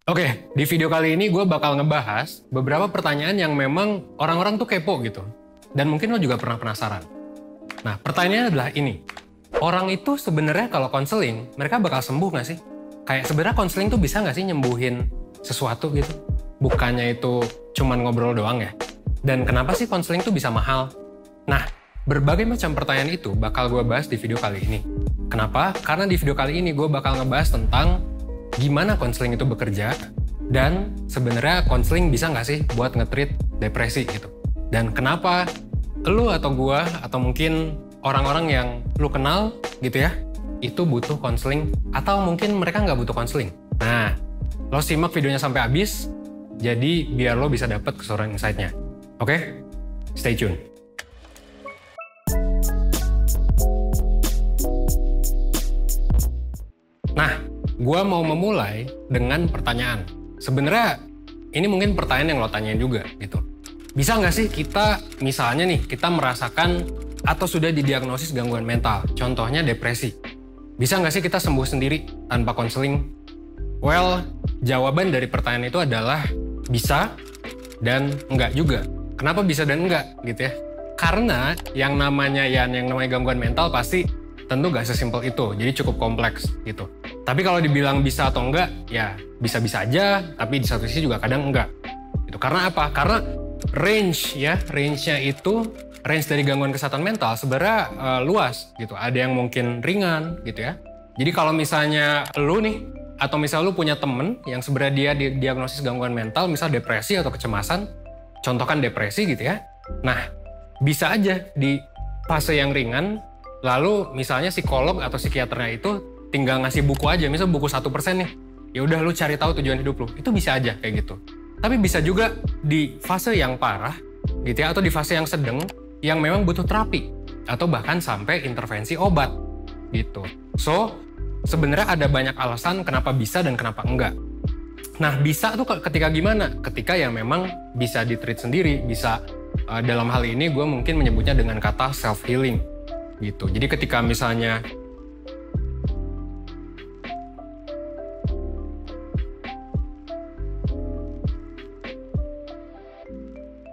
Oke, di video kali ini gue bakal ngebahas beberapa pertanyaan yang memang orang-orang tuh kepo gitu. Dan mungkin lo juga pernah penasaran. Nah, pertanyaannya adalah ini. Orang itu sebenarnya kalau konseling, mereka bakal sembuh nggak sih? Kayak sebenarnya konseling tuh bisa nggak sih nyembuhin sesuatu gitu? Bukannya itu cuman ngobrol doang ya? Dan kenapa sih konseling tuh bisa mahal? Nah, berbagai macam pertanyaan itu bakal gue bahas di video kali ini. Kenapa? Karena di video kali ini gue bakal ngebahas tentang gimana konseling itu bekerja, dan sebenarnya konseling bisa nggak sih buat nge-treat depresi gitu. Dan kenapa lu atau gua atau mungkin orang-orang yang lu kenal gitu ya, itu butuh konseling atau mungkin mereka nggak butuh konseling. Nah, lo simak videonya sampai habis, jadi biar lo bisa dapet keseluruhan insight-nya. Oke? Stay tune. Nah, gue mau memulai dengan pertanyaan. Sebenarnya ini mungkin pertanyaan yang lo tanyain juga gitu. Bisa nggak sih kita, misalnya nih, kita merasakan atau sudah didiagnosis gangguan mental, contohnya depresi. Bisa nggak sih kita sembuh sendiri tanpa konseling? Well, jawaban dari pertanyaan itu adalah bisa dan enggak juga. Kenapa bisa dan enggak gitu ya? Karena yang namanya gangguan mental pasti tentu nggak sesimpel itu, jadi cukup kompleks gitu. Tapi kalau dibilang bisa atau enggak, ya bisa-bisa aja, tapi di satu sisi juga kadang enggak. Gitu. Karena apa? Karena range-nya itu, range dari gangguan kesehatan mental sebenarnya luas gitu. Ada yang mungkin ringan gitu ya. Jadi kalau misalnya lu nih, atau misalnya lu punya temen yang sebenarnya dia diagnosis gangguan mental, misal depresi atau kecemasan, contohkan depresi gitu ya. Nah, bisa aja di fase yang ringan, lalu misalnya psikolog atau psikiaternya itu tinggal ngasih buku aja, misal buku 1% nih. Ya udah lu cari tahu tujuan hidup lu. Itu bisa aja kayak gitu. Tapi bisa juga di fase yang parah gitu ya, atau di fase yang sedang yang memang butuh terapi atau bahkan sampai intervensi obat gitu. So, sebenarnya ada banyak alasan kenapa bisa dan kenapa enggak. Nah, bisa tuh ketika gimana? Ketika yang memang bisa di-treat sendiri, bisa dalam hal ini gue mungkin menyebutnya dengan kata self-healing gitu. Jadi ketika misalnya